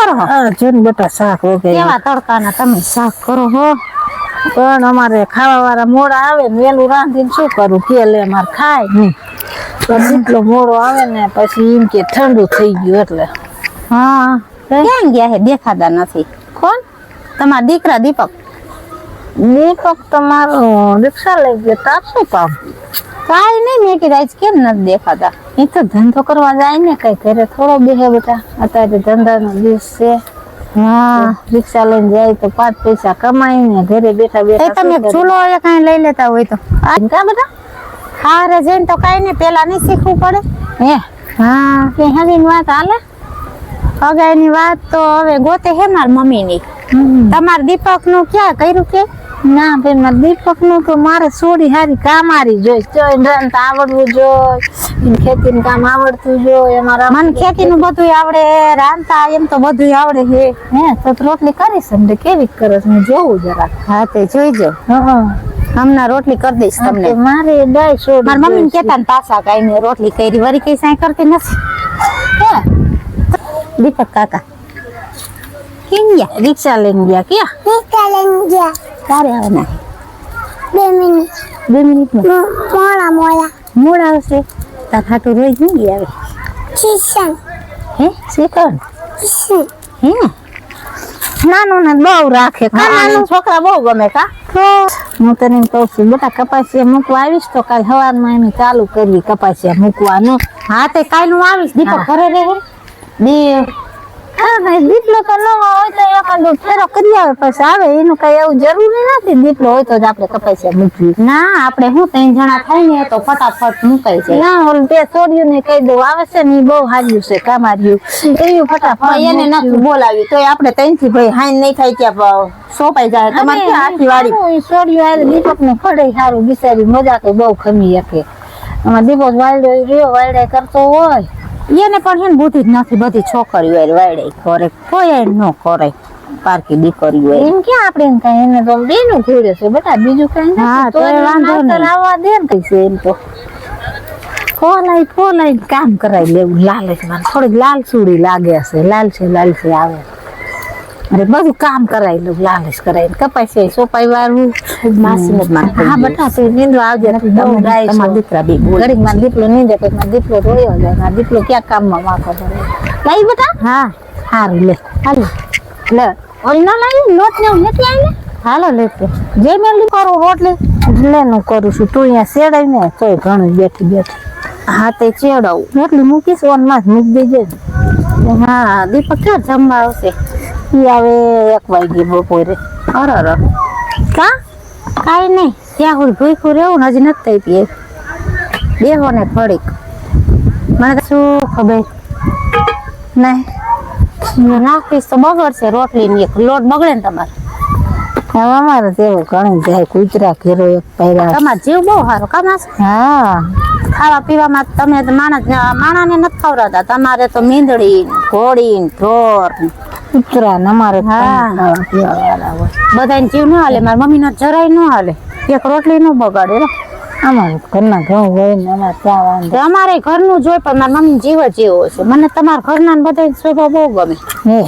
કરો છો? જો ને બેટા શાક વગેરે કેવા તડકાના તમે શાક કરો છો? પણ અમારે ખાવા વાળા મોડા આવે ને વેલું રાંધીને શું કરું તેલ અમારે ખાય નહીં પણ એટલો મોડો આવે ને પછી એમ કે ઠંડુ થઈ ગયું એટલે હા ક્યાં ગયા હે? દેખાતા નથી. કોણ? તમારા દીકરા દીપક તમારો રિક્ષા લઈ ગયો તાર શું કામ? કાઈ નહીં, મેં કીધું આજ કેમ નથી દેખાતા? એ તો ધંધો કરવા જાય ને કઈ ઘરે થોડો બેહે બેટા અત્યારે ધંધાનો દિવસ છે. હા રિક્ષા લઈને જાય તો 5 પૈસા કમાય ને ઘરે બેઠા એ બેઠા તમે ચૂલો એ કઈ લઈ લેતા હોય તો કા બેટા હારે જઈને તો કઈ નહીં, પેલા નહીં શીખવું પડે. હે હા કે હરીની વાત હાલે અગાઈની વાત તો હવે ગોતે હે માર મમ્મીની. તમાર દીપક નું ક્યાં કર્યું કે? ના બેન મારે દીપક નું તો મારે છોડી હારી કામારી જોઈ રાંધતા આવડવું જોઈએ, ખેતી કામ આવડતું જોઈએ. મને ખેતી નું બધું આવડે, રાંધતા એમ તો બધું આવડે છે. હે તો રોટલી કરીશ ને કેવી કરે છે જોવું જરા. હા તે જોઈજો, હમણાં રોટલી કરી દઈશ તમને. મારે દાય છોડ મારા મમ્મી કેતા ને પાછા કઈ ને રોટલી કરી વરી કઈ સાઈ કરતી નથી. હે દીપક કાકા કેમ ગયા? રિક્ષા લઈને ગયા. ક્યાં રિક્ષા લઈને ગયા? ક્યારે આવવાના? 2 મિનિટ. 2 મિનિટમાં મોડા આવશે. તાર ખાટું રોઈ જ નહીં આવે. શિક્ષણ હે સેકન્ડ હે નાનું ને બહુ રાખે. નાનું છોકરા બહુ ગમે કા? હું તને એમ કહું છું બેટા કપાસિયા મૂકવા આવીશ તો કાલ સવારમાં એમ ચાલુ કરવી કપાસિયા મૂકવાનું. હા તે કાલ હું આવીશ. દીપક ઘરે રહે દીપલો તો ન હોય તો એકાદો ફેરો કરી આવે પછી આવે એનું કઈ એવું જરૂરી નથી. દીપલો હોય તો જ આપણે કપાસિયા મૂકવી. ના આપણે હું 3 જણા થાય ને તો ફટાફટ મુકાઈ જાય. ના ઓલું બે છોડ્યું ને કહી દઉં આવે છે ને એ બહુ હાજ્યું છે કામાર્યું એવું ફટાફટ એને નથી બોલાવ્યું તોય આપણે 3 થી ભાઈ હાઈ નહીં થાય ત્યાં સોપાઈ જાય. તમારે ક્યાં આખી વાડી છોડ્યું આવે દીપક ને ફળે સારું બિચારી મજા તો બહુ ખમી શકે. આમાં દીપક વાયડો રહ્યો વાયડા કરતો હોય એને પણ છે ને બુદ્ધિ જ નથી. બધી છોકરીઓ વાયડે કરે, કોઈ ન કરે. પારકી દીકરીઓ એમ ક્યાં આપણે એમ કઈ એને તો બેનું ઘેરે છે બેટા બીજું કઈ હા તો વાંધો નહીં. આવવા દે ને કઈ છે એમ તો ફોલાઈ કામ કરાવી લેવું. લાલચ માં થોડીક લાલચુડી લાગે છે. લાલચી આવે અરે બધું કામ કરાવી લઉં. લાલચ કરાવી કપાઈ છે સોપાઈ વાળું માસી હા બેટા તું નીંદો આવજે. તમારા દીકરા બી ઘડીક માં દીપલો નીંદે પછી માં દીપલો રોયો જાય. માં દીપલો ક્યાં કામમાં વાંકો કરે લાવી બેટા. હા સારું લે હાલો લે ઓલી ના લાવી લોટ ને નથી આવી ને હાલો લેતો જે મેલી કરું રોટલી લેનું કરું છું. તું અહીંયા સેડાય ને તોય ઘણું બેઠી હા તે ચેડાવું રોટલી મૂકીશ ઓન માં મૂકી દેજે. હા દીપક ક્યાં જમવા આવશે? ઈ આવે 1 વાગે બપોરે. અરે કા કાઈ નહીં ત્યાં હું ભૂખું રહેવું ને હજી નથી થઈ. બેહો ને થોડીક મને શું ખબર નહીં નાખીશ તો બગડશે. રોટલી ની એક લોટ બગડે ને તમારે. અમારે તેવું ઘણું જાય. કૂતરા ઘેરો એક પૈરા તમારે જીવ બહુ સારો કમાશ. હા ખાવા પીવામાં તમે માણસને નથી ખવડાવતા. તમારે તો મીંદડી ઘોડી ઢોર કૂતરા ને અમારે બધાને જીવ ન હાલે. મારી મમ્મી નો જરાય ન હાલે. એક રોટલી ન બગાડે. અમારે ઘરના ઘઉં હોય ને અમારે ત્યાં વાંધો. અમારે ઘરનું જોઈ પણ મારી મમ્મી જીવ જ એવો છે. મને તમારા ઘરના બધા સ્વભાવ બહુ ગમે. હે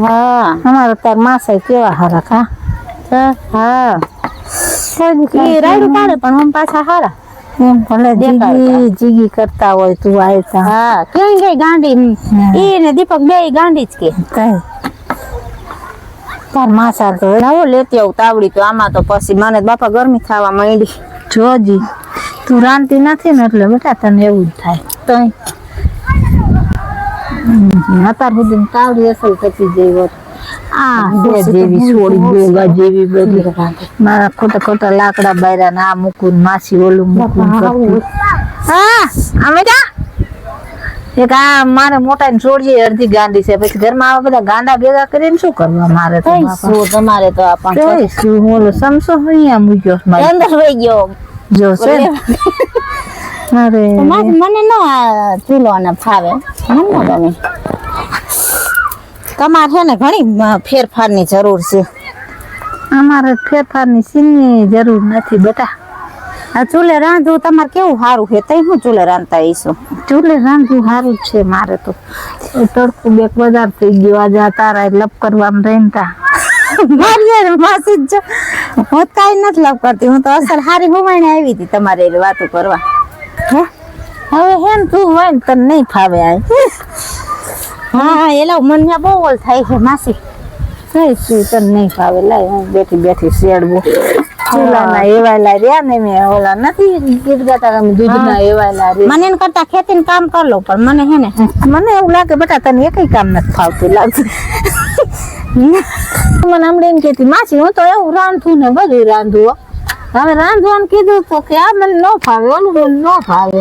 હા અમારે તાર માસાઈ કેવા હારા કા. હા એ રાયડું પાડે પણ આમ પાછા હારા. એમ ભલે જીગી કરતા હોય તું આવતા. હા ક્યાં ગઈ ગાંડી? ઈ ને દીપક બે ગાંડી જ કે કઈ તાર માસા તો આવો લેતી આવું તાવડી. તો આમાં તો પછી મને બાપા ગરમી થવા માંડી. જોજી તું રાંધતી નથી ને એટલે બેટા તને એવું જ થાય. તો અત્યાર સુધી તાવડી અસલ થતી જઈ હોત. આ જેવી છોડી ગોગા જેવી બધી મારા ખોટા લાકડા બાયરા ને આ મૂકું માસી ઓલું મૂકું. હા અમે એક આ મારે મોટા ને છોડીએ અડધી ગાંડી છે. પછી ઘરમાં આવા બધા ગાંડા ભેગા કરીને શું કરવા મારે તો તમારે તો આપણ ઓલો સમસો અહીંયા મૂક્યો અંદર વહી ગયો જો છે. અરે મને ન ચૂલો ને ફાવે. મને ગમે. તમારે છે ને ઘણી ફેરફારની જરૂર છે. અમારે ફેરફારની સીની જરૂર નથી બેટા. આ ચૂલે રાંધવું તમારે કેવું સારું છે તઈ હું ચૂલે રાંધતા હઈશું ચૂલે રાંધવું સારું જ છે મારે તો તડકું બેક વધારે થઈ ગયો આજે તારા લપ કરવામાં રહીને મારી માસી જ હું કાંઈ નથી લપ કરતી હું તો અસર હારી હોવાઈને આવી હતી તમારે વાતો કરવા હે હવે હે ને તું હોય ને તને નહીં ફાવે આ હા એલા મને બહુ ઓલ થાય છે માસી કઈ શું તને નહીં ફાવે લાય હું બેઠી બેઠી શેડવું ચૂલાના એવાયેલા રહ્યા ને મેં ઓલા નથી ગીત ગાતા અમે દૂધના એવાયેલા રે મને એન કરતા ખેતીનું કામ કરી લો પણ મને હે ને મને એવું લાગે બેટા તને એકઈ કામ નથી ફાવતું લાગતું મને હમણાં એમ કહેતી માસી હું તો એવું રાંધું ને બધું રાંધું હો. હવે રાંધવાનું કીધું તો કે આ મને ન ફાવે ઓલું મને ન ફાવે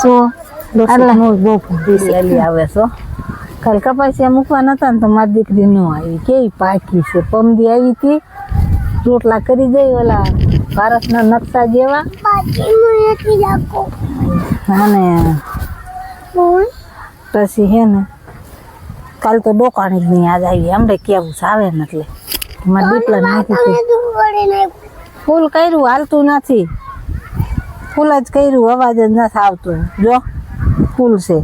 શું એટલે હું બહુ લઈ આવે છો કાલ કપાસિયા મૂકવા નતા ને તો મારી દીકરી ન આવી કેવી પાકી છે પમદી આવી હતી રોટલા કરી ગઈ ઓલા ભારતના નકશા જેવા પાછી મને નથી લાગો અને બોલ પછી હે ને કાલ તો ડોકાણી જ નહીં યાદ આવી હમણાં કેવું આવે ને એટલે મારા દીકરા નાખી મને તું વડે નહીં ફૂલ કર્યું હાલતું નથી ફૂલ જ કર્યું અવાજ જ નથી આવતો જો ફૂલ છે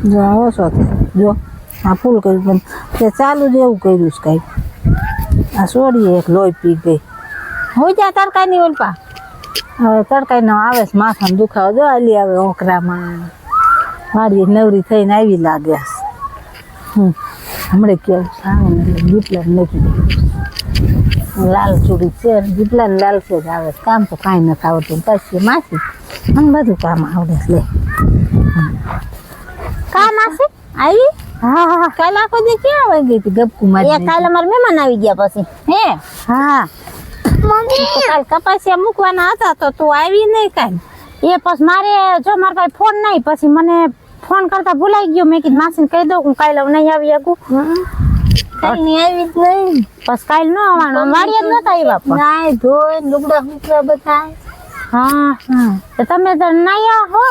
જો ઓછો થાય જો આ ફૂલ કર્યું પણ તે ચાલુ જ એવું કર્યું છે કાંઈ આ છોડીએ એક લોહી પી ગઈ હોય ત્યાં તડકાની ઓલપા હવે તડકાઈનો આવે છે માથામાં દુખાવો જો આલી આવે ઓકરામાં મારી નવરી થઈને આવી લાગે હમણાં કેવું સામે દીપલા નથી લાલ ચૂડી છે દીપલા ને લાલ છે જ આવે કામ તો કાંઈ નથી આવડતું પછી માસી મને બધું કામ આવડે લે કા માસી આવી હા હા કાલે આખો દી ક્યાં આવી ગઈ હતી ગપકુ મારી એ કાલે મારા મહેમાન આવી ગયા પછી હે હા મમ્મી કાલ કપાસિયા મૂકવાના હતા તો તું આવી નહીં કાંઈ એ પછી મારે જો મારા પાસે ફોન નહીં પછી મને ફોન કરતા ભૂલાઈ ગયો મેં કીધું માસીને કહી દઉં હું કાલે નહીં આવી શકું કાંઈ આવી જ નહીં પછી કાલે ન આવવાનું વાડીએ જ નતા આવ્યા પણ નાય ધોઈ લુગડા ફૂકડા બધા હા તો તમે તો નાયા હો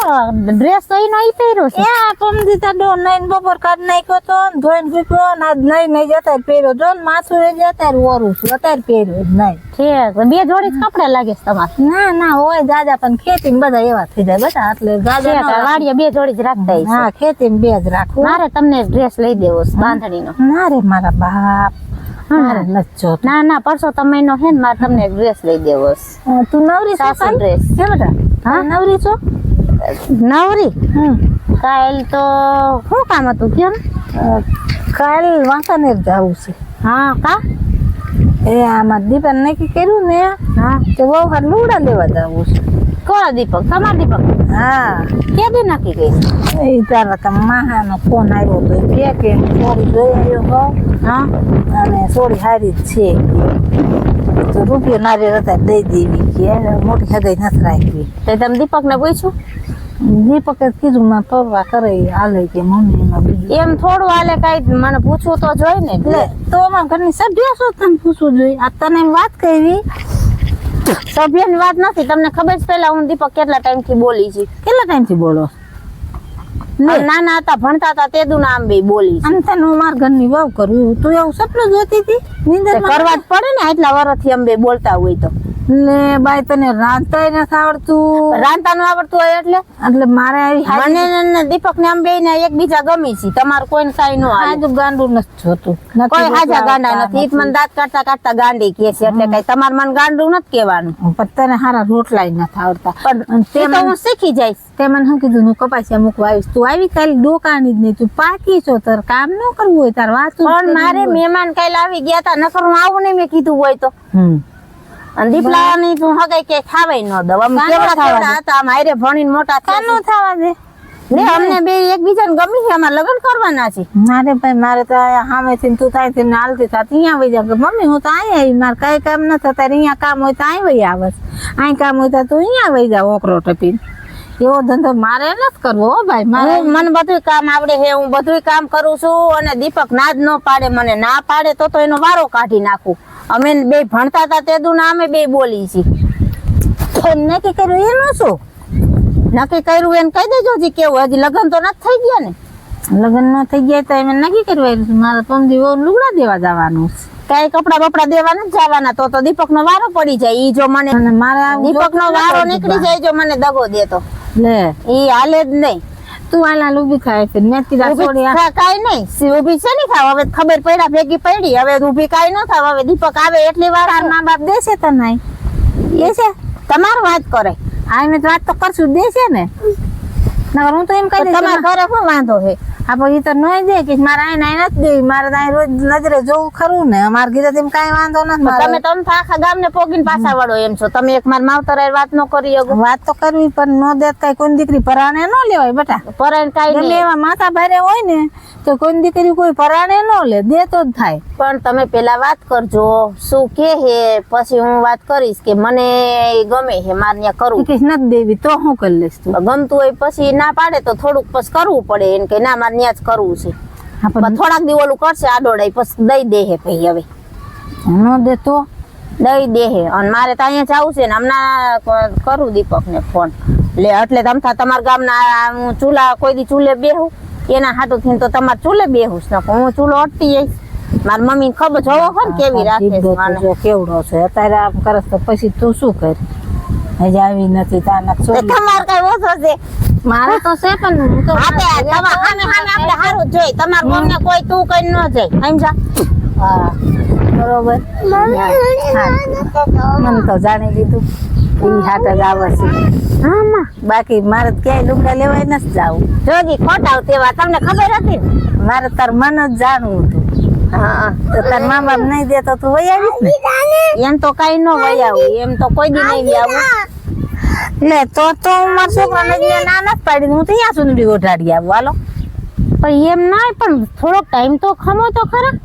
ડ્રેસ તો એનો ઈ પહેર્યો છે એ પમદી તા ડો નાઈને બપોર કાઢ નાખ્યો તો ને ધોઈને ફૂક્યો ને આજ નહીં જતા પહેર્યો જો ને માથું એ જતા ઓરું છું અત્યારે પહેર્યો જ નહીં ઠીક બે જોડી જ કપડા લાગે છે તમારે ના ના હોય દાદા પણ ખેતી બધા એવા થઈ જાય બધા એટલે દાદા વાડીએ બે જોડી જ રાખતા હશે. હા ખેતી બે જ રાખવું મારે તમને ડ્રેસ લઈ દેવો છે બાંધણીનો ના રે મારા બાપ મારે નથી જોતું ના ના પરસો તમે નો હે ને મારે તમને ડ્રેસ લઈ દેવો છે તું નવરી છો સાસુ કાલ? ડ્રેસ. હે બેટા હા નવરી છો નવરી કાલ તો શું કામ હતું કેમ કાલ વાંકાનેર જવું છે હા કા એ આમાં દીપાને નક્કી કર્યું ને હા તે બહુ હાર લુગડા લેવા જવું છે કોણ દીપક તમાર દીપક હા કે દી નક્કી કરી એ તારા તો માહાનો ફોન આવ્યો તો એ કે સોરી જોઈ આવ્યો હો હા અને સોરી હારી જ છે તો રૂપિયો નારી હતા દઈ દેવી કે મોટી હગાઈ નથી રાખવી તે તમે દીપક ને પૂછ્યું દીપકે કીધું માં પરવા કરે હાલે કે મમ્મી એમાં બીજું એમ થોડું હાલે કઈ મને પૂછવું તો જોઈ ને એટલે તો અમારા ઘરની સભ્ય શું તને પૂછવું જોઈએ આ તને એમ વાત કરી સભ્યની વાત નથી તમને ખબર છે પેલા હું દીપક કેટલા ટાઈમ થી બોલી છે કેટલા ટાઈમથી બોલો નાના હતા ભણતા હતા તે દુ નામ બે બોલી છે અને તને હું મારા ઘરની વાવ કરું તું એવું સપનું જોતી હતી તે નીંદરમાં કરવા જ પડે ને એટલા વર્ષથી અમે બે બોલતા હોય તો ને બાઈ તને રાંધતાય નથી આવડતું રાંધતા નું આવડતું હોય એટલે મારે આવી મને ને દીપક ને આમ બે ને એકબીજા ગમી છે તમારું કોઈ કઈ નો હાલે આજુ ગાંડું નથી જોતું કોઈ હાજા ગાંડા નથી ઈ જ મને દાંત કાઢતા કાઢતા ગાંડી કે છે એટલે કઈ તમારે મને ગાંડું નથી કહેવાનું પણ તને હારા રોટલા નથી આવડતા પણ તે તો હું શીખી જઈશ તે મને શું કીધું હું કપાસિયા મૂકવા આવીશ તું આવી કાલે ડોકાની જ નહીં તું પાકી છો તાર કામ ન કરવું હોય તાર વાત પણ મારે મહેમાન કાલે આવી ગયા તા નકર હું આવું નહીં મેં કીધું હોય તો અને દીપલા ની તું હગાઈ કે ખાવાય ન દઉં આમ કેવડા કેવડા હતા આમ હારે ભણીને મોટા કાનું થવા દે ને અમને બે એકબીજાને ગમી છે અમારે લગ્ન કરવાના છે મારે ભાઈ મારે તો સામેથી તું થાય ને હાલતી થતી અહીંયા વહી જાય મમ્મી હું તો અહીંયા આવી મારે કઈ કામ ન થતા અહીંયા કામ હોય તો અહીં વહી આવસ અહીં કામ હોય તો તું અહીંયા વહી જાવ ઓકરો ટપીને એવો ધંધો મારે નથી કરવો હો ભાઈ મારે મને બધું કામ આવડે છે હું બધું કામ કરું છું અને દીપક ના જ ન પાડે મને ના પાડે તો એનો વારો કાઢી નાખું અમે બે ભણતા હતા તે દુના અમે બે બોલી છીએ નક્કી કર્યું એનું શું નક્કી કર્યું એને કહી દેજો હજી કેવું હજી લગ્ન તો નથી થઈ ગયા ને લગ્ન ન થઈ ગયા તો એમ નક્કી કર્યું મારે પમદી લુગડા દેવા જવાનું કઈ કપડા બપડા દેવા નથી જવાના તો દીપક નો વારો પડી જાય. ઈ જો મને અને મારે દીપક નો વારો નીકળી જાય જો મને દગો દેતો લે ઈ હાલે જ નહીં. તું આલા લુબી ખાય છે મેથી રા છોડી કાઈ નહીં ઊભી છે ને ખાવ હવે ખબર પડ્યા ભેગી પડી હવે ઊભી કાઈ ન થાવ. હવે દીપક આવે એટલી વાર તાર મા બાપ દેશે તો નહીં એ છે તમારું વાત કરે આ મેં વાત તો કરશું દેશે ને નકર હું તો એમ કહી દઈશ તમારા ઘરે શું વાંધો છે? આ પછી તો નોય દે કે મારે આ નાઈ નથી દેવી મારે તો અહીં રોજ નજરે જોવું ખરું ને અમારે ઘરે તેમ કાંઈ વાંધો નથી મારે. તમે તો આખા ગામને પોગીને પાછા વળો એમ છો. તમે એક માર માવતર હારે વાત ન કરી શકો. વાત તો કરવી પણ નો દે કઈ કોઈ દીકરી પરાણે ન લેવાય બેટા. પરાયણ કાઈ ગમે નહીં એવા માથા ભારે હોય ને તો કોઈ દીકરી કોઈ પરાણે ન લે દે તો જ થાય. પણ તમે પેલા વાત કરજો શું કે હે પછી હું વાત કરીશ કે મને ગમે હે મારે ત્યાં કરવું. કીધું નથી દેવી તો શું કરી લઈશ તું? ગમતું હોય પછી ના પાડે તો થોડુંક પછી કરવું પડે એને કે ના મારે ત્યાં જ કરવું છે. હા પણ થોડાક દી ઓલું કરશે આડોડાઈ પછી દઈ દે હે ભાઈ હવે ન દે તો દઈ દે હે. અને મારે તો અહીંયા જવું છે ને હમણાં કરું દીપક ને ફોન લે એટલે તમથા તમારા ગામના હું ચૂલા કોઈ દી ચૂલે બેહું એના હાટું થઈને તો તમારે ચૂલે બેહું જ ન હું ચૂલો અટતી જઈશ. મારી મમ્મી ખબર જોવો ખર કેવી રાખે છે મને. જો કેવડો છે અત્યારે આમ કરસ તો પછી તું શું કરી હજી આવી નથી તાના તમારે કઈ ઓછો છે મારે તો છે પણ હું તો આપણે સારું જોઈ તમારા મમ્મી કોઈ તું કઈ ન જાય સમજા. હા બરોબર મને તો જાણી લીધું ઈ હાટ જ આવે છે. હા માં બાકી મારે તો ક્યાંય લુગડા લેવાય નથી જાવું. જોજી ખોટા તેવા તમને ખબર હતી ને. મારે તાર મન જ જાણવું હતું. હા તો તાર મા બાપ નહીં દે તો તું વહી આવીશ ને. એમ તો કઈ ન વયાવું એમ તો કોઈ દી નહીં આવું. લે તો હું મારા છોકરાને જ ના નથી પાડી હું તો અહીંયા સુધી ઓઢાડી આવું હાલો. પણ એમ ના પણ થોડોક ટાઈમ તો ખમો તો ખરા.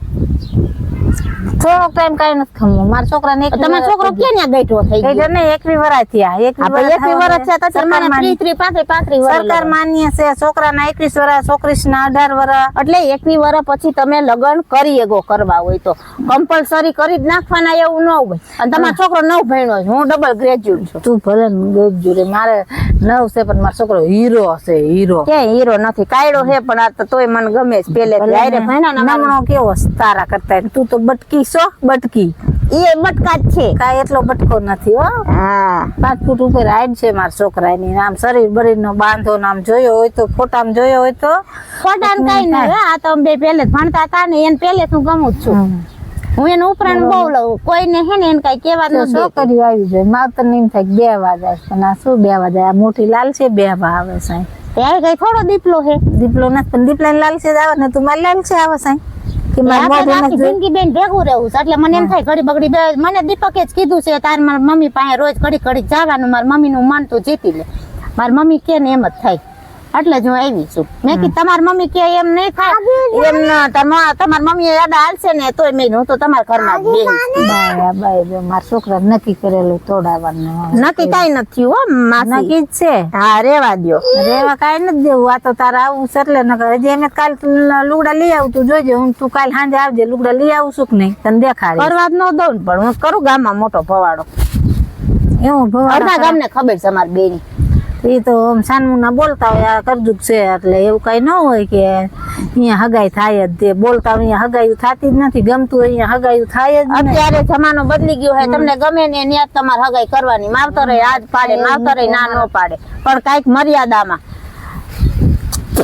થોડોક ટાઈમ કઈ નથી ખમવું મારા છોકરાને તમારો છોકરો ક્યાં ત્યાં બેઠો થઈ ગયો? એટલે નહીં 21 વર્ષ થયા 21 વર્ષ છે તો સરકાર 30 35 વર્ષ સરકાર માન્ય છે છોકરાના 21 વર્ષ છોકરીના 18 વર્ષ એટલે 21 વર્ષ પછી તમે લગ્ન કરી એગો કરવા હોય તો કમ્પલસરી કરી જ નાખવાના એવું ન હોય. અને તમારો છોકરો 9 ભણ્યો છે હું ડબલ ગ્રેજ્યુએટ છું. તું ભલે ગજુરે મારે 9 છે પણ મારો છોકરો હીરો છે હીરો. કે હીરો નથી કાયડો છે પણ આ તો તોય મને ગમે છે પહેલેથી આયરે ભણ્યા ને નમણો કેવો તારા કરતા તું તો બટકી છો બટકી એ બટકા જ છે કાંઈ એટલો બટકો નથી હો. હા 5 ફૂટ ઉપર હાઈટ છે મારા છોકરાની આમ શરીર બરીર નો બાંધો નામ જોયો હોય તો ફોટામાં જોયો હોય તો ખોટા ને કઈ નહીં. આ તો બે પહેલે જ ભણતા હતા ને એને પહેલે હું ગમું જ છું. હું એને ઉપરાંત બહુ લઉં કોઈને હે ને એને કઈ કેવા ન છોકરીઓ આવી જાય માવતર ને એમ થાય બે વાજા પણ આ શું બે વાજા આ મોટી લાલ છે બે આવે સાંઈ ત્યારે કઈ થોડો દીપલો હે દીપલો નથી પણ દીપલા લાલ છે આવે ને તું મારી લાલ છે આવે સાંઈ કે આખી જિંદગી બેન ભેગું રહેવું છે એટલે મને એમ થાય ઘડી બગડી મને દીપકે જ કીધું છે તાર મારી મમ્મી પાસે રોજ ઘડી ઘડી જવાનું મારી મમ્મી નું મન તું જીતી લે. મારી મમ્મી કે ને એમ જ થાય એટલે જ હું આવી છું. મેં કીધું તમારી મમ્મી કે એમ નહીં થાય એમ તમારી મમ્મી યાદા હાલશે ને તોય મેં હું તો તમારા ઘરમાં જ બાય બાય મારા છોકરા નક્કી કરેલું તોડાવવાનું નક્કી કઈ નથી હો માસી નક્કી જ છે. હા રેવા દ્યો રેવા કાંઈ નથી દેવું આ તો તારે આવું છે એટલે નકર હજી અમે કાલ લુગડા લઈ આવું તું જોજે હું તું કાલ સાંજે આવજે લુગડા લઈ આવું છું કે નહીં તને દેખાડી કરવા જ ન દઉં પણ હું કરું ગામમાં મોટો ભવાડો એવું અડધા ગામને ખબર છે અમારી બેની એ તો આમ સાનમુના બોલતા હોય આ કરજુક છે એટલે એવું કઈ ન હોય કે અહીંયા હગાઈ થાય જ તે બોલતા હોય અહીંયા હગાઈ થતી જ નથી ગમતું હોય અહીંયા હગાઈ થાય જ નહીં. અત્યારે જમાનો બદલી ગયો છે તમને ગમે ને ત્યાં તમારે હગાઈ કરવાની માવતરે આજ પાડે માવતરે ના ન પાડે પણ કઈક મર્યાદામાં.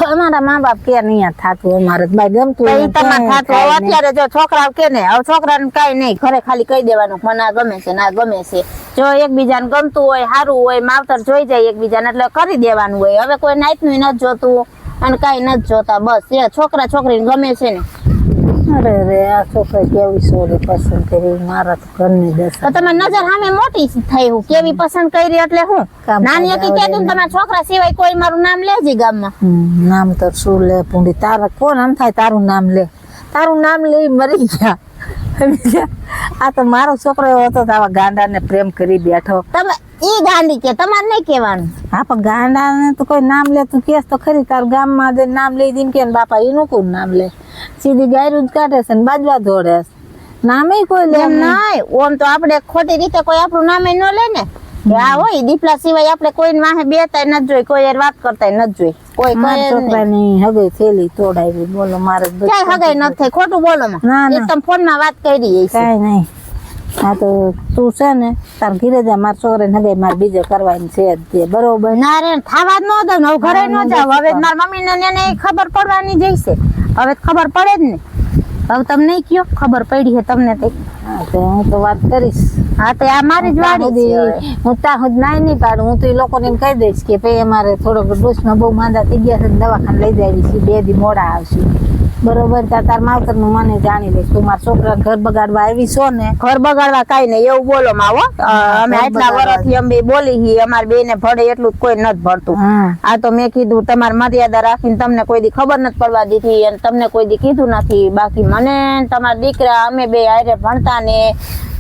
અમારા મા બાપ કે નહીં થતું અમારે ભાઈ ગમતું હોય તમારે થાતું અત્યારે જો છોકરા કે ને હવે છોકરાને કઈ નહીં ઘરે ખાલી કહી દેવાનું મને આ ગમે છે ના ગમે છે. જો એકબીજાને ગમતું હોય સારું હોય માવતર જોઈ જાય એકબીજાને એટલે કરી દેવાનું હોય. હવે કોઈ નાઈટનું નથી જોતું અને કઈ નથી જોતા બસ એ છોકરા છોકરીને ગમે છે ને. અરે રે આ છોકરી કેવી સોરી પસંદ કરી મારા તો ઘરની દશા. તો તમે નજર સામે મોટી થઈ હું કેવી પસંદ કરી એટલે હું નાની હતી કીધું તમારા છોકરા સિવાય કોઈ મારું નામ લેજે ગામમાં. નામ તો શું લે પૂંડી તારા કોણ આમ થાય તારું નામ લે મરી ગયા. આ તો મારો છોકરો એવો હતો આવા ગાંડા ને પ્રેમ કરી બેઠો. તમે ઈ ગાંડી કે તમારે નહીં કહેવાનું. હા પણ ગાંડા ને તો કોઈ નામ લે તું કેસ તો ખરી તારું ગામમાં નામ લઈ દઈને કે બાપા એનું કોણ નામ લે સીધી ગાયરું જ કાઢે છે ને બાજવા દોડે નામે કોઈ લે એમ નહીં ઓમ તો આપણે ખોટી રીતે કોઈ આપણું નામે ન લે ને કે આ હોય દીપલા સિવાય આપણે કોઈને વાહે બેતાય નથી જોઈ, કોઈ યાર વાત કરતાય નથી જોઈ, કોઈ મારા કોઈ છોકરાની હગઈ થેલી તોડાવી, બોલો મારે ક્યાંય હગાઈ નથી થઈ, ખોટું બોલો માં. ના, ના. એક તમે ફોન માં વાત કરી છે. કાંઈ નહીં. હા તો તું છે ને તાર ઘીરે જા, મારા છોકરાને હગાઈ મારે બીજે કરવાની છે જ તે, બરોબર. ના રે થાવા જ ન દઉં ને, હવે ઘરે ન જાવ. હવે મારા મમ્મી ને એને ખબર પડવાની જઈશે, હવે તો ખબર પડે જ ને. હવે તમને નહીં કયો ખબર પડી છે તમને તે. હા તો હું તો વાત કરીશ. હા તો આ મારી જ વાડી છે હવે. હું ત્યાં સુધી નાઈ નહીં પાડું, હું તો એ લોકોને એમ કહી દઈશ કે ભાઈ અમારે થોડોક ડોસમાં બહુ માંદા થઈ ગયા છે, દવાખાને લઈ જાવી છે, 2 દી મોડા આવશે, બરોબર. ત્યાં તાર માવતર નું મને જાણી લઈશ, તું મારા છોકરા ઘર બગાડવા આવી છો ને. ઘર બગાડવા કાઈ નહીં એવું બોલો માં હો. અમે આટલા વર્ષથી અમે બોલી હી, અમાર બે ને ભળે એટલું જ કોઈ નથી ભળતું. હા આ તો મેં કીધું તમારી મર્યાદા રાખીને તમને કોઈ દી ખબર નથી પડવા દીધી અને તમને કોઈ દી કીધું નથી. બાકી મને ને તમારા દીકરા અમે બે હારે ભણતા ને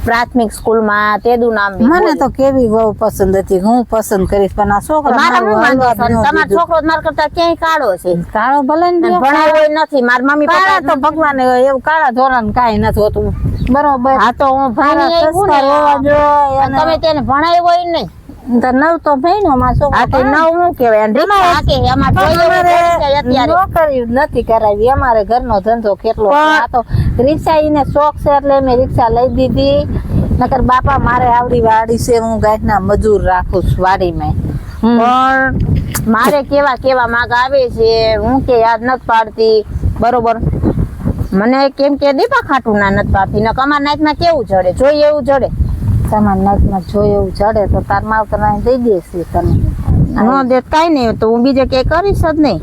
પ્રાથમિક સ્કૂલમાં, તેદું નામ બી મને બોલે. તો કેવી વહુ પસંદ હતી, હું પસંદ કરીશ, પણ આ છોકરા મારા મારું હું વાંધો હાલવા છે? ન તમારો દીધું. છોકરો મારા કરતા ક્યાંય કાળો છે, કાળો ભલે ને અને બે, ભણાવ્યો નથી. મારા મમ્મી કાળા પપ્પા તો ભગવાને એવું કાળા ધોરણ કાંઈ નથી હોતું, બરોબર. હા તો હું કાળા ભણી આવ્યું ને. સંસ્કાર હોવા જોઈએ અને અને તમે તેને ભણાવ્યો હોય નહીં. તો નવ તો ભણ્યો મારો છોકરો. આ તો નવ હું કહેવાય અને રિક્ષા હાકે છે. આમાં જોઈએ એવું પડી જાય અત્યારે. નોકરી નથી કરાવી, અમારે ઘરનો ધંધો કેટલો છે. આ તો રિક્ષા ઈને શોખ છે એટલે મેં રિક્ષા લઈ દીધી. નકર બાપા મારે આવડી વાડી છે, હું ગાયના મજૂર રાખું છું વાડીમાં. પણ મારે કેવા માગ આવે છે, હું કે યાદ નથી પાડતી, બરોબર. મને કેમ કે દીપા ખાટું ના નથી પાડતી, ને કમાર નાઈટમાં કેવું જડે, જોઈએ એવું જડે. તમારા નાકમાં જોઈ એવું ચડે તો તાર માવતર દઈ દેશે તને. નો દે કઈ નહીં, તો હું બીજે કઈ કરીશ જ નહીં.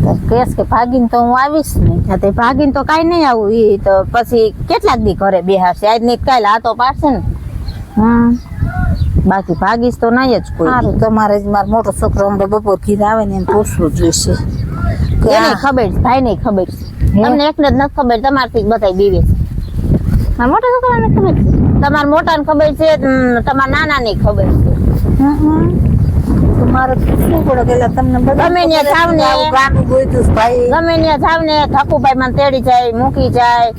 તો કેસ કે ભાગીને તો હું આવીશ નહીં. હા તે ભાગીને તો કઈ નહીં આવું. ઈ તો પછી કેટલાક દી ઘરે બેહાશે, આજ નહીં કાલ આ તો પાડશે ને. બાકી ભાગીશ તો નહીં જ કોઈ. સારું, તમારે જ મારો મોટો છોકરો હમણાં બપોર ઘીરે આવે ને એને પૂછવું જોઈશે. એને ખબર છે, ભાઈ નહીં ખબર છે, તમને એકને જ નથી ખબર, તમારથી જ બધાય બીવે છે. મારા મોટા છોકરાને ખબર છે, તમારા મોટાને ખબર છે, તમારા નાનાને ખબર છે. મારે શું પડે પેલા તમને ગમે ત્યાં જાવ ને, ગાનું ગોઈતું છે ભાઈ. ગમે ત્યાં જાવ ને ધક્કુભાઈ મને તેડી જાય, મૂકી જાય.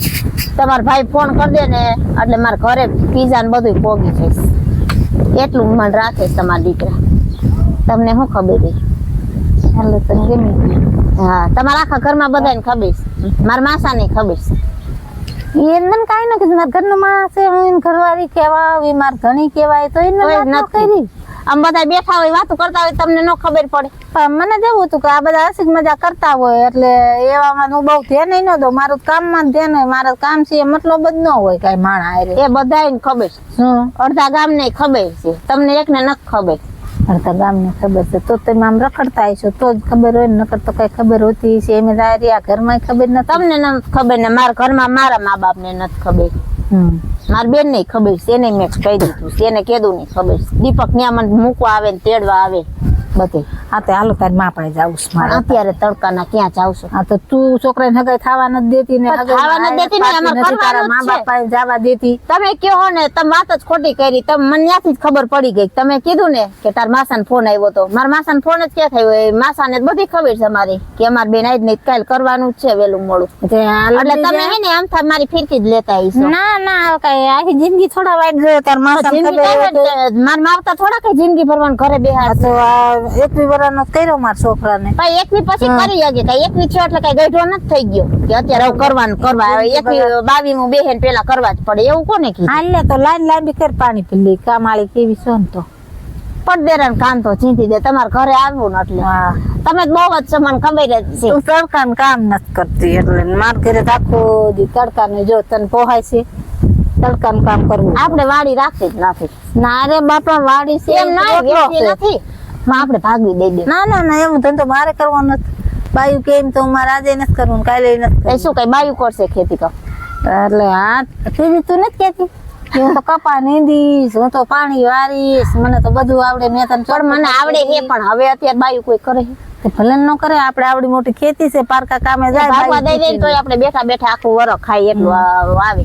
તમારા ભાઈ ફોન કરી દે ને એટલે મારા ઘરે પીઝા ને બધું પોગી જઈશ. એટલું મન રાખે છે તમારા દીકરા. તમને શું ખબર છે? એટલે તને ગમી ગયું. હા, તમારા આખા ઘરમાં બધાને ખબર છે, મારા માસાને ખબર છે. એને મને કાંઈ ન કીધું, મારા ઘરનો માણસ છે, હું એને ઘરવાળી કહેવાય, મારા ધણી કહેવાય, તો એને તોય વાત ન નથી. કરી. આમ બધા બેઠા હોય વાતો કરતા હોય, તમને ન ખબર પડે. પણ મને જ એવું હતું કે આ બધા હસી મજા કરતા હોય એટલે એવામાં હું બહુ ધ્યાન ન દઉં. મારું કામમાં જ ધ્યાન હોય, મારું કામ છે એ મતલબ જ ન હોય કાંઈ માણા હારે. એ બધાને ખબર છે, શું અડધા ગામને ખબર છે, તમને એકને નથી ખબર. અડધા ગામને ખબર છે તો તમે આમ રખડતા હશો તો જ ખબર હોય ને, નકર તો કઈ ખબર હોતી છે એમ આ ઘરમાં ખબર નથી. તમને નથી ખબર ને મારા ઘરમાં મારા મા બાપ ને નથી ખબર. મારી બેન ને ખબર છે, એને મેં કહી દીધું છે, એને કીધું નહીં ખબર છે. દીપક ત્યાં મને મૂકવા આવે ને તેડવા આવે બધે. હા તો હાલો તારી મા પાસે જાઉં છું મારે. અત્યારે તડકાના ક્યાં જાવ છો? હા તો તું છોકરાને હગાઈ થવા નથી દેતી ને પણ ખાવા નથી દેતી ને, અમારે નથી તારા કરવાનું મા જ બાપ છે. પાસે જવા દેતી. તમે કહો ને, તમે વાત જ ખોટી કરી. તમે મને ત્યાંથી જ ખબર પડી ગઈ. તમે કીધું ને કે તાર માસાને ફોન આવ્યો તો, મારા માસાને ફોન જ ક્યાં થયો હોય? માસાને જ બધી ખબર છે મારી કે અમારી બેન આજ નહીં કાલ કરવાનું જ છે વેલું મોડું. એટલે તમે હે ને આમ થા મારી ફિરકી જ લેતા આવીશો. ના ના કઈ આખી જિંદગી થોડા વાઈટ ગયો તાર માસા મારા માવતર થોડા કઈ જિંદગી ભરવાનું ઘરે બેહાર. તો આ 21 વર્ષનો કર્યો મારા છોકરાને. ભાઈ એકવી પછી કરી શકે, કઈ એકવી છે એટલે કઈ ગઈઢો નથી થઈ ગયો કે અત્યારે હવે કરવાનું કરવા. એકવી 22 બેહેન પેલા કરવા જ પડે એવું કોને કીધું? હાલે તો લાઈન લાંબી કર પાણી પી લે. કામાળી કેવી છો ને તો પડદેરાન કામ તો ચીંધી દે. તમારે ઘરે આવવું ને એટલે હા તમે જ બહુ જ છો, મને ખબર જ છે. તું તડકાનું કામ નથી કરતી એટલે માર ઘરે તો આખો દી તડકાને જો તને પોહાય છે તડકાનું કામ કરવું. આપણે વાડી રાખતી જ નથી. ના રે બાપા વાડી છે એમ ના રોટલો વેચી છે. નથી માં આપણે ભાગવી દઈ દે. ના ના ના એવું ધંધો મારે કરવો નથી. બાયું કેમ તો મારે આજે નથી કરવું કાલે નથી એ કરવું. શું કઈ બાયું કરશે ખેતી કર? એટલે હા તીજી તું નથી કેતી કે હું તો કપા નીંદીશ, હું તો પાણી વારીશ, મને તો બધું આવડે. મેં તને પણ મને આવડે છે, પણ હવે અત્યારે બાયું કોઈ કરે છે? તો ભલે ન કરે, આપણે આવડી મોટી ખેતી છે, પારકા કામે જાય ભાગવા દઈ દે તોય આપણે બેઠા બેઠા આખું વરસ ખાઈ એટલું આવે.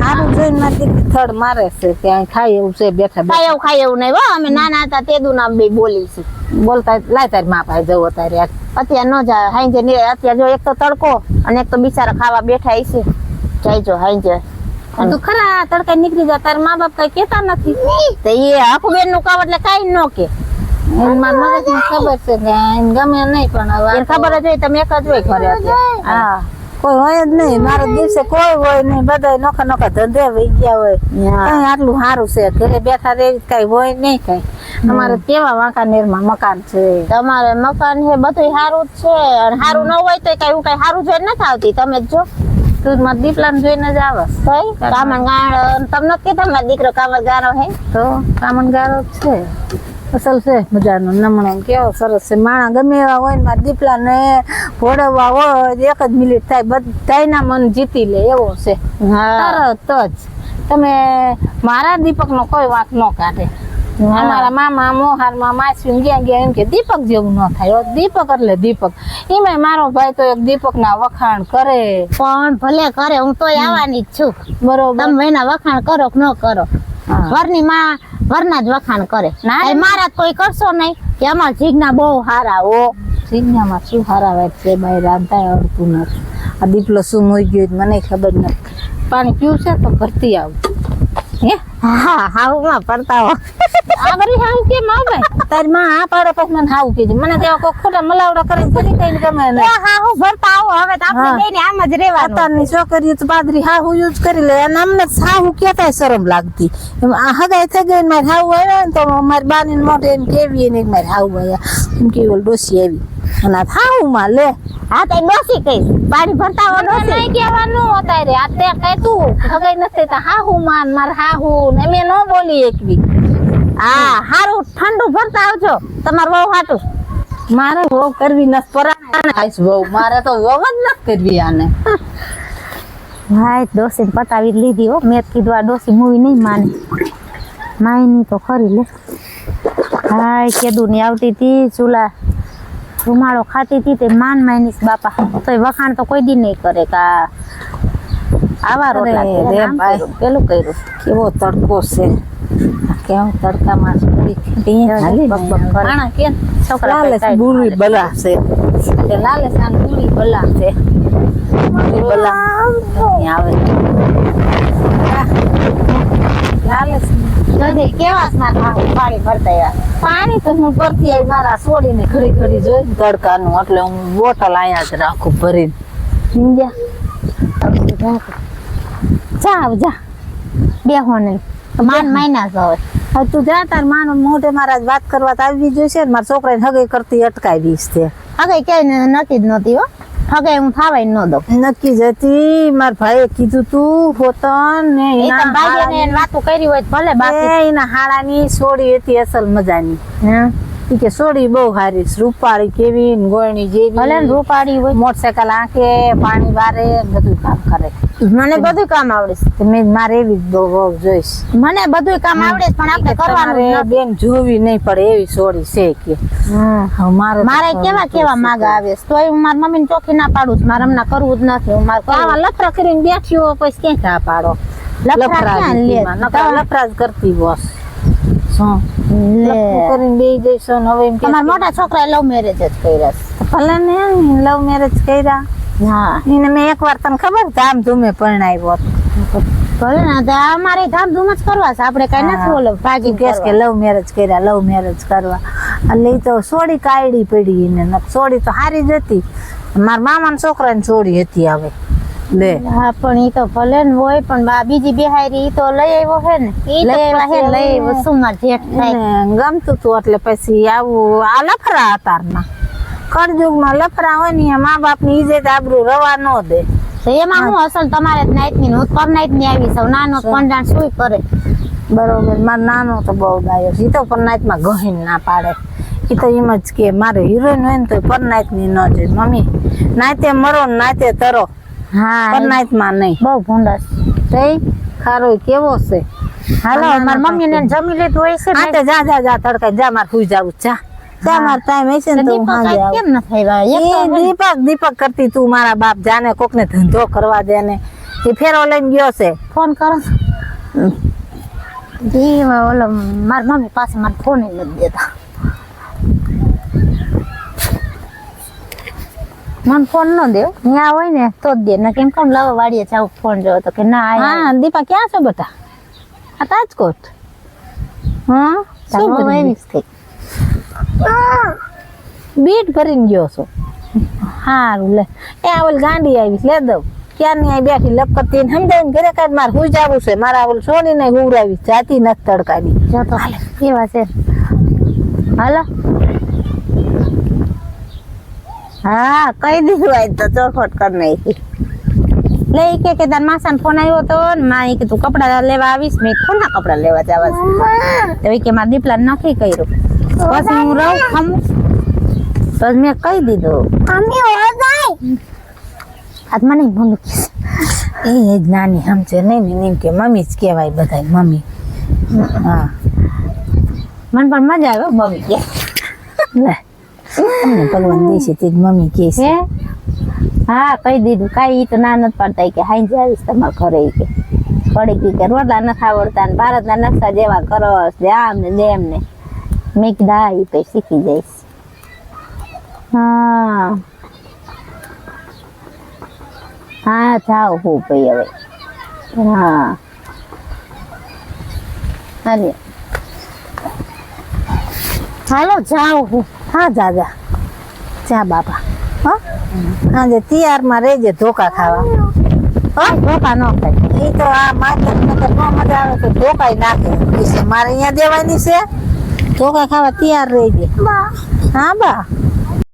સારું જોઈને મારી દીકરી થડ મારે છે કે અહીં ખાય એવું છે બેઠા બેઠા. ખાય એવું નહીં હો. અમે નાના હતા તેદું નામ બે બોલી છે. બોલતા લાય તારી મા પાસે જવો તારે અત્યારે ન જાય હાઈજે અત્યારે જો એક તો તડકો અને એક તો બિચારા ખાવા બેઠા છે. જાયજો હાઈજે તું ખરા તડકા નીકળી જા તાર મા બાપ કઈ કેતા નથી તો એ આખું બેન નું કામ એટલે કઈ ન કે મારા મગજને ખબર છે કે એને ગમે નહીં પણ હવે એને ખબર જ હોય તમે એક જ હોય ઘરે અત્યારે. હા કોઈ હોય જ નહીં મારા દિવસે કોઈ હોય નહીં બધા નોખા નોખા ધંધે વહી ગયા હોય કઈ આટલું સારું છે ઘરે બેઠા રે કઈ હોય નહીં કઈ અમારે કેવા વાંકાનેરમાં મકાન છે તમારે મકાન છે બધું સારું જ છે અને સારું ન હોય તો કઈ હું કઈ સારું જોઈને નથી આવતી તમે જ જો તું મારા દીપલાને જોઈને જ આવે કઈ કામણ ગાણ તમને નથી કીધા મારો દીકરો કામણ ગાણો હે તો કામણગારો જ છે અસલ છે મજાનો નમણો કેવો સરસ છે માણા ગમે એવા હોય ને મારા દીપલાને ભોળવવા હોય એક જ મિનિટ થાય બધાયના મન જીતી લે એવો છે હા તરત જ તમે મારા દીપકનો કોઈ વાંક ન કાઢે અમારા મામા મોહારમાં માસી ગયા એમ કે દીપક જેવું ન થાય દીપક એટલે દીપક એમાં મારો ભાઈ તો એક દીપકના વખાણ કરે પણ ભલે કરે હું તોય આવવાની જ છું બરોબર તમે એના વખાણ કરો કે ન કરો ઘરની માં ઘરના જ વખાણ કરે ના, મારા કોઈ કરશો નહીં કે અમારા જીગના બહુ સારા હો સિંગનામાં શું હારા વાત છે ભાઈ રાંધાય અડતું નથી આ દીપલો શું મોઈ ગયો મને ખબર નથી પાણી પીવું છે તો ભરતી આવું હે હા હાઉ માં પડતા હો આ બરી હાવ કેમ આવે તારી માં આ પાડે પછી મને હાવ કીધું મને ત્યાં કોઈ ખોટા મલાવડા કરીને ફરી કઈ ગમે એ નહીં હા હું ભરતા આવો હવે તો આપણે હા. બેને આમ જ રહેવાનું અત્યારની છોકરીઓ તો પાદરી હાહુ યુઝ કરી લે અને અમને હાહુ કહેતા શરમ લાગતી એમ આ હગાઈ થઈ ગઈ ને મારે હાહુ આવ્યા ને તો મારી બાની મોઢે એમ કેવી ને મારે હાહુ આવ્યા એમ કેવી ઓલી ડોસી આવી અને આ હાહુ માં લે હા તો ડોસી કઈ પાણી ભરતા હો ડોસી નહીં કહેવાનું અત્યારે આ તે કઈ તું હગાઈ નથી તો હાહુ માન માર હાહુ ને મેં ન બોલી એકવી હા હારું ઠંડુ ભરતા આવજો તમાર બહુ હાટું મારે વહુ કરવી નથી પરાણે આઈશ વહુ મારે તો વહુ જ નથી કરવી આને ભાઈ ડોસી પટાવી જ લીધી હો મેં જ કીધું આ ડોસી મૂવી નહીં માને માયની તો ખરી લે હાય કેદું ની આવતી હતી ચૂલા રૂમાળો ખાતી હતી તે માન માયનીસ બાપા તોય વખાણ તો કોઈ દી નહીં કરે કા આવા રોટલા અરે કર્યા, રે આમ ભાઈ. કર્યું, પેલું કર્યું કેવો તડકો છે કેમ તડકામાં માણા કે છોકરા લાલે કઈ બુરી બલા છે તે લાલે સાન બુરી બલા છે બુરી બલા અહીં આવે લાલે નથી કેવા સ્નાન પાણી ભરતા આવ્યા પાણી તો હું ભરતી આવી મારા છોડીને ઘડી ઘડી જોઈ તડકાનું એટલે હું બોટલ અહીંયા જ રાખું ભરીને સમજ્યા જા જા બેહો નહીં માન માયના જ હવે હવે તું જા તાર માનો મોઢે મારા વાત કરવા તો આવી જોઈશે ને મારા છોકરાને હગે કરતી અટકાવીશ તે હવે ક્યાંય નક્કી જ નહોતી હો હવે હું થાવાય ન દઉં નક્કી જતી મારા ભાઈએ કીધું તું હોતન ને એ તો ભાઈને એને વાતો કરી હોય તો ભલે બાકી એના હાડાની સોડી હતી અસલ મજાની હા ઈ કે સોડી બહુ હારી છે, રૂપાળી કેવી ને ગોળણી ભલે ને જેવી રૂપાળી હોય મોટરસાયકલ આંકે પાણી વારે બધું કામ કરે મને બધું કામ આવડે છે તો મેં મારે એવી જ બહુ વહુ જોઈશ મને બધું કામ આવડે છે પણ આપણે કરવાનું જ તમારે નથી. બેન જોવી નહીં પડે એવી સોડી છે કે હવે મારે તો મારે કેવા કેવા માગા આવે છે તોય હું મારી મમ્મીને ચોખ્ખી ના પાડું છું મારે હમણાં કરવું જ નથી હું મારે આવા લફરા કરીને બેઠી હો પછી ક્યાં ઘા પાડો લફરા ક્યાં લે લફરા જ કરતી બોસ શું લે કરીને બેસી જઈશું ને હવે એમ કે તમારા મોટા છોકરાએ લવ મેરેજ જ કર્યા ભલે ને લવ મેરેજ કર્યા છે હા એને મેં એકવાર તને ખબર ધામ ધૂમે પરણાવ્યો ભલે ને તો અમારે ધામધૂમ જ કરવા છે આપણે કઈ નથી બોલો ભાગી કેસ કે લવ મેરેજ કર્યા લવ મેરેજ કરવા એટલે ઈ તો સોડી કાયડી પડી એને સોડી તો હારી જ હતી મારા મામાના છોકરાની સોડી હતી હવે લે હા પણ ઈ તો ભલે ને હોય પણ બા બીજી બિહારી ઈ તો લઈ આવ્યો હે ને ઈ લઈ આવ્યા હે લઈ આવ્યો શું માર જેઠ થાય એને ગમતું તું એટલે પછી આવું આ લફરા અતારના કળયુગમાં લફરા હોય ને એ મા બાપ ની ઇજ્જત આબરૂ રવા ન દે તો એમાં હું અસલ તમારે જ નાઈટ ની હું પર નાઈટ ની આવી છું નાનો કોંડાણ શું કરે બરોબર મારો નાનો તો બહુ ડાયો છે. ઈ તો પરનાઈટમાં ગહીન ના પાડે ઈ તો એમ જ કે મારે હિરોઈન હોય ને તો પરનાઈટ ની ન જોઈએ મમ્મી નાતે મરો ને નાતે તરો હા પરનાઈટમાં નહીં બહુ ભૂંડા છે તઈ ખારો કેવો છે હાલો મારી મમ્મી ને જમી લીધું હોય છે હા તે જા જા જા તડકા જા મારે સુઈ જાવું જા જા મારે ટાઈમ હશે ને તો હું દીપક સાંજે આજ આવું કેમ ન થયા એક તો ઈ દીપક કરતી તું મારા બાપ જાને કોક ને ધંધો કરવા દે ને એ ફેરો લઈને ગયો છે ફોન કરો જી ઓલો મારી મમ્મી પાસે મારે ફોન નથી દેતા મને ફોન ન દેવ ત્યાં હોય ને તો જ દે ને કેમ કેમ લાવો વાડીએ જાવ ફોન જોવો તો કે ના હા દીપા ક્યાં છો બેટા આ રાજકોટ હા શું શું કરી એવી થઈ બીટ ભરીને ગયો છો હારું લે એ આ ઓલી ગાંડી આવી લે દઉં ક્યારની અહીં બેઠી લપકતી ને સમજાવીને ઘરે કાઢ મારે હુઈ જવું છે મારા ઓલ સોની ને હુવરાવી જાતી નથી તડકાની જો તો કેવા છે હાલો હા કહી દીધું આજ તો ચોખવટ કરી નાખી લે ઈ કે તાર માસાનો ફોન આવ્યો તો ને માં ઈ કે તું કપડા લેવા આવીશ મેં કોના કપડા લેવા જવા છે મમ્મા તો ઈ કે મારા દીપલા નથી કર્યું પછી હું રહું ખમું તો મેં કહી દીધું મમ્મી હો ગઈ આજ મને મમ્મી કીધું. એ જ નાની સમજે નહીં ને એમ કે મમ્મી જ કહેવાય બધા મમ્મી હા મને પણ મજા આવે હો મમ્મી કે લે તમને ભગવાન દેશે તે જ મમ્મી કહે છે હે હા કહી દીધું કાંઈ ઈ તો ના નથી પાડતા ઈ કે હાઈ આવીશ તમારા ઘરે ઈ કે પડી કે રોટલા નથી આવડતા ને ભારતના નકશા જેવા કરો છે આમ ને દેમ ને મેં કીધું હા ઈ તો શીખી જઈશ હા હા જાઓ હું ભાઈ હવે હા હાલે હાલો જાઓ હું હા દાદા જા બાપા હા સાંજે તૈયારમાં રહેજે ધોકા ખાવા હા ધોકા ન ખાય એ તો આ માધર નગર નો મજા આવે તો ધોકાઈ નાખે છે મારે અહીંયા દેવાની છે ધોકા ખાવા તૈયાર રહેજે બા હા બા